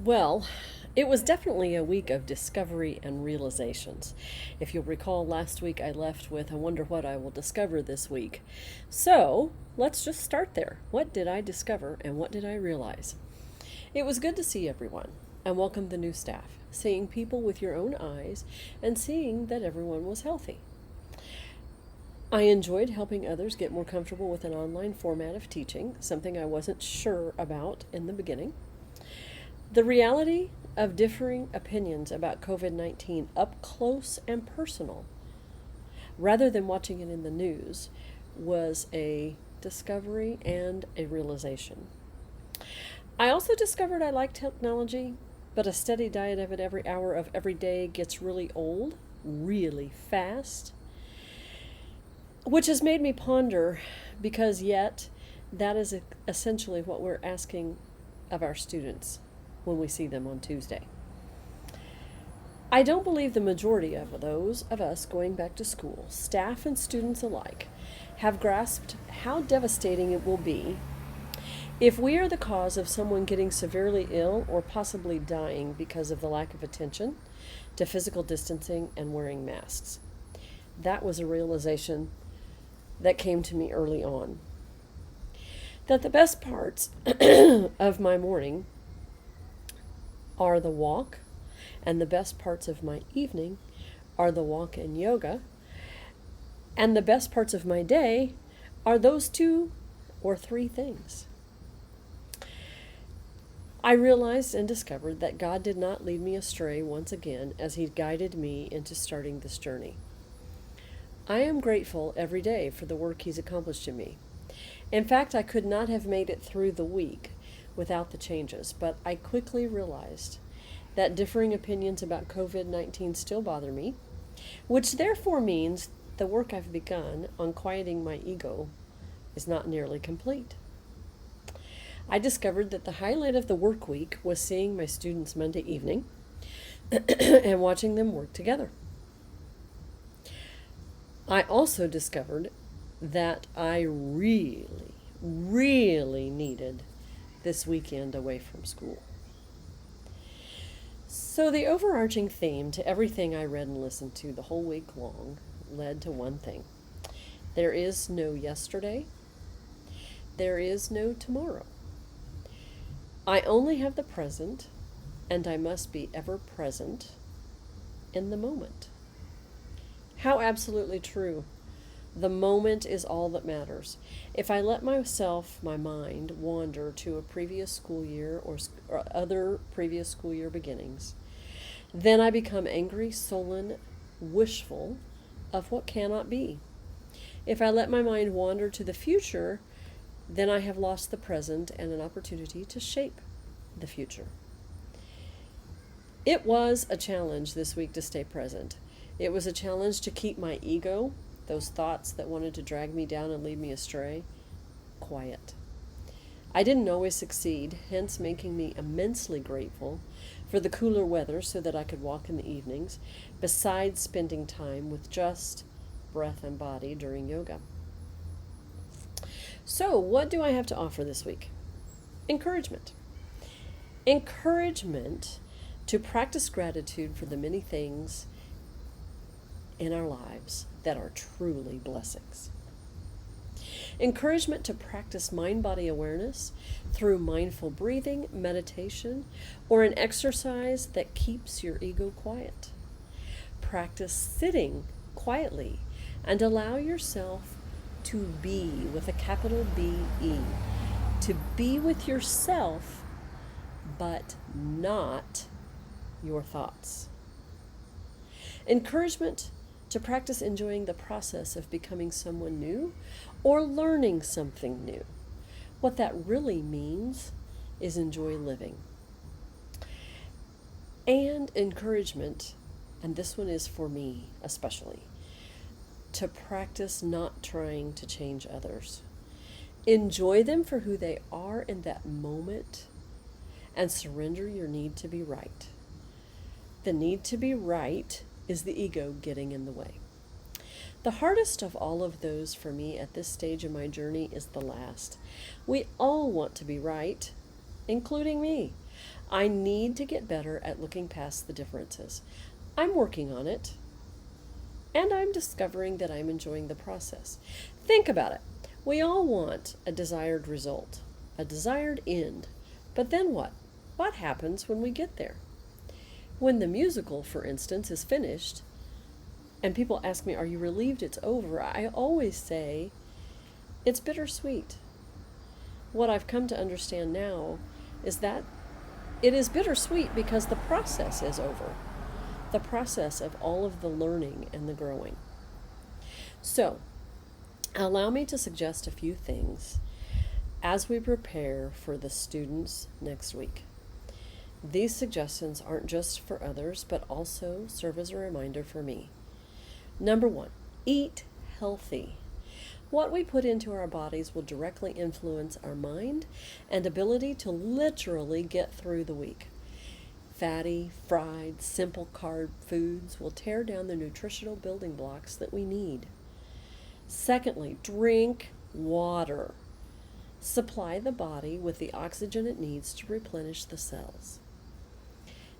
Well, it was definitely a week of discovery and realizations. If you'll recall, last week I left with, I wonder what I will discover this week. So let's just start there. What did I discover and what did I realize? It was good to see everyone and welcome the new staff, seeing people with your own eyes and seeing that everyone was healthy. I enjoyed helping others get more comfortable with an online format of teaching, something I wasn't sure about in the beginning. The reality of differing opinions about COVID 19 up close and personal, rather than watching it in the news, was a discovery and a realization. I also discovered I like technology, but a steady diet of it every hour of every day gets really old, really fast, which has made me ponder because yet that is essentially what we're asking of our students when we see them on Tuesday. I don't believe the majority of those of us going back to school, staff and students alike, have grasped how devastating it will be if we are the cause of someone getting severely ill or possibly dying because of the lack of attention to physical distancing and wearing masks. That was a realization that came to me early on. That the best parts of my morning are the walk, and the best parts of my evening are the walk and yoga, and the best parts of my day are those two or three things. I realized and discovered that God did not lead me astray once again as He guided me into starting this journey. I am grateful every day for the work He's accomplished in me. In fact, I could not have made it through the week without the changes, but I quickly realized that differing opinions about COVID 19 still bother me, which therefore means the work I've begun on quieting my ego is not nearly complete. I discovered that the highlight of the work week was seeing my students Monday evening and watching them work together. I also discovered that I really needed this weekend away from school. So, the overarching theme to everything I read and listened to the whole week long led to one thing: there is no yesterday, there is no tomorrow. I only have the present, and I must be ever present in the moment. How absolutely true. The moment is all that matters. If I let myself, my mind, wander to a previous school year or other previous school year beginnings, then I become angry, sullen, wishful of what cannot be. If I let my mind wander to the future, then I have lost the present and an opportunity to shape the future. It was a challenge this week to stay present. It was a challenge to keep my ego, those thoughts that wanted to drag me down and lead me astray, quiet. I didn't always succeed, hence making me immensely grateful for the cooler weather so that I could walk in the evenings, besides spending time with just breath and body during yoga. So, what do I have to offer this week? Encouragement. Encouragement to practice gratitude for the many things in our lives that are truly blessings. Encouragement to practice mind-body awareness through mindful breathing, meditation, or an exercise that keeps your ego quiet. Practice sitting quietly and allow yourself to be with a capital B-E. To be with yourself, but not your thoughts. Encouragement to practice enjoying the process of becoming someone new or learning something new. What that really means is enjoy living. And encouragement, and this one is for me especially, to practice not trying to change others. Enjoy them for who they are in that moment and surrender your need to be right. The need to be right is the ego getting in the way. The hardest of all of those for me at this stage of my journey is the last. We all want to be right, including me. I need to get better at looking past the differences. I'm working on it, and I'm discovering that I'm enjoying the process. Think about it. We all want a desired result, a desired end. But then what? What happens when we get there? When the musical, for instance, is finished, and people ask me, are you relieved it's over? I always say, it's bittersweet. What I've come to understand now is that it is bittersweet because the process is over. The process of all of the learning and the growing. So, allow me to suggest a few things as we prepare for the students next week. These suggestions aren't just for others, but also serve as a reminder for me. Number one, eat healthy. What we put into our bodies will directly influence our mind and ability to literally get through the week. Fatty, fried, simple carb foods will tear down the nutritional building blocks that we need. Secondly, drink water. Supply the body with the oxygen it needs to replenish the cells.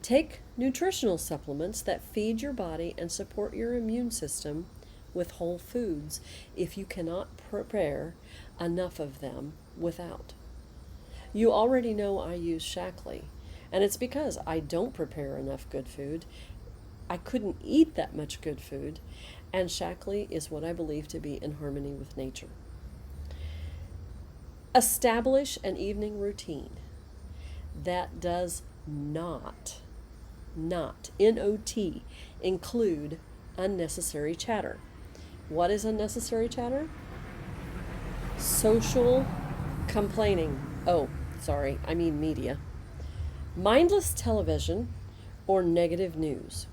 Take nutritional supplements that feed your body and support your immune system with whole foods if you cannot prepare enough of them without. You already know I use Shaklee, and it's because I don't prepare enough good food. I couldn't eat that much good food, and Shaklee is what I believe to be in harmony with nature. Establish an evening routine that does not, N-O-T, include unnecessary chatter. What is unnecessary chatter? Social complaining. Oh, sorry, I mean media. Mindless television or negative news.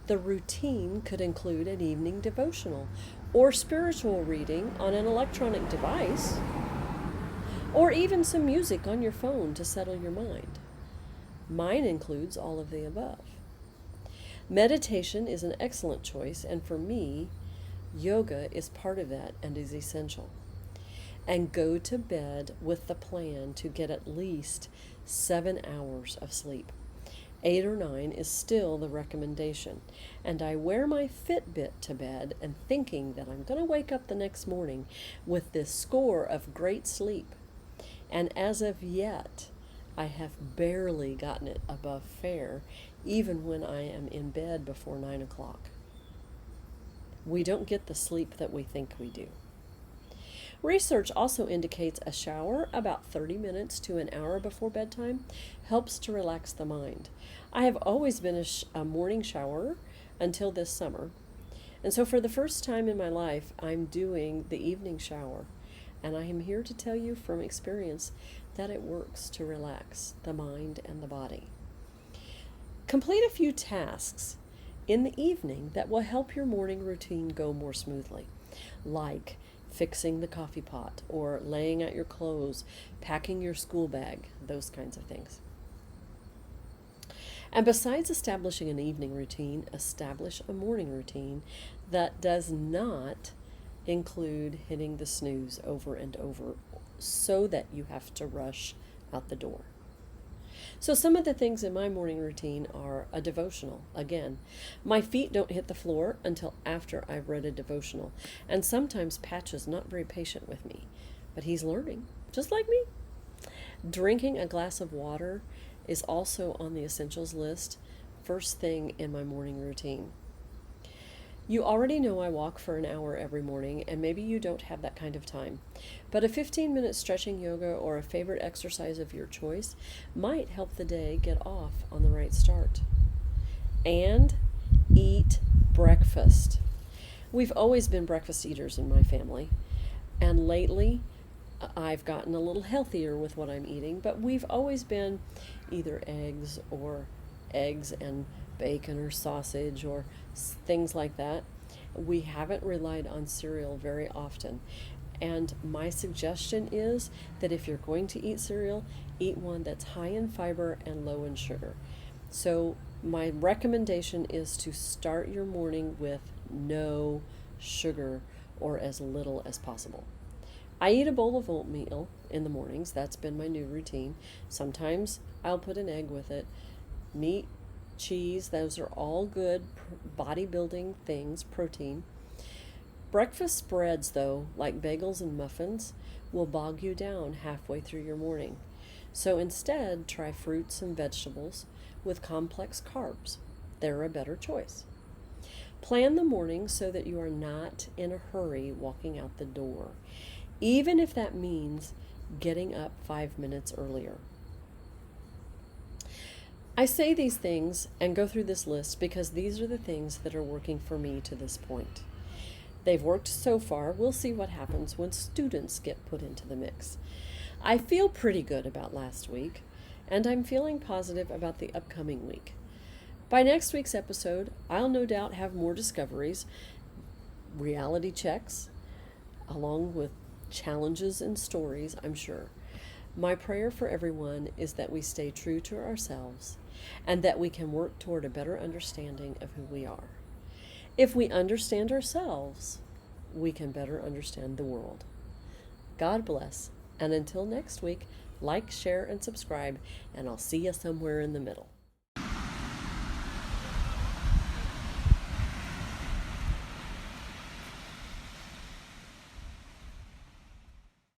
The routine could include an evening devotional or spiritual reading on an electronic device, or even some music on your phone to settle your mind. Mine includes all of the above. Meditation is an excellent choice, and for me, yoga is part of that and is essential. And go to bed with the plan to get at least 7 hours of sleep. 8 or 9 is still the recommendation, and I wear my Fitbit to bed and thinking that I'm going to wake up the next morning with this score of great sleep. And as of yet, I have barely gotten it above fair, even when I am in bed before 9 o'clock. We don't get the sleep that we think we do. Research also indicates a shower about 30 minutes to an hour before bedtime helps to relax the mind. I have always been a morning shower until this summer. And so for the first time in my life, I'm doing the evening shower. And I am here to tell you from experience that it works to relax the mind and the body. Complete a few tasks in the evening that will help your morning routine go more smoothly, like fixing the coffee pot or laying out your clothes, packing your school bag, those kinds of things. And besides establishing an evening routine, establish a morning routine that does not include hitting the snooze over and over so that you have to rush out the door. So some of the things in my morning routine are a devotional. Again, my feet don't hit the floor until after I've read a devotional. And sometimes Patch is not very patient with me, but he's learning, just like me. Drinking a glass of water is also on the essentials list, first thing in my morning routine. You already know I walk for an hour every morning, and maybe you don't have that kind of time. But a 15-minute stretching yoga or a favorite exercise of your choice might help the day get off on the right start. And eat breakfast. We've always been breakfast eaters in my family, and lately I've gotten a little healthier with what I'm eating, but we've always been either eggs and bacon or sausage or things like that. We haven't relied on cereal very often. And my suggestion is that if you're going to eat cereal, eat one that's high in fiber and low in sugar. So my recommendation is to start your morning with no sugar or as little as possible. I eat a bowl of oatmeal in the mornings. That's been my new routine. Sometimes I'll put an egg with it. Meat, cheese, those are all good bodybuilding things, protein. Breakfast spreads, though, like bagels and muffins, will bog you down halfway through your morning. So instead, try fruits and vegetables with complex carbs. They're a better choice. Plan the morning so that you are not in a hurry walking out the door, even if that means getting up 5 minutes earlier. I say these things and go through this list because these are the things that are working for me to this point. They've worked so far. We'll see what happens when students get put into the mix. I feel pretty good about last week, and I'm feeling positive about the upcoming week. By next week's episode, I'll no doubt have more discoveries, reality checks, along with challenges and stories, I'm sure. My prayer for everyone is that we stay true to ourselves and that we can work toward a better understanding of who we are. If we understand ourselves, we can better understand the world. God bless, and until next week, like, share, and subscribe, and I'll see you somewhere in the middle.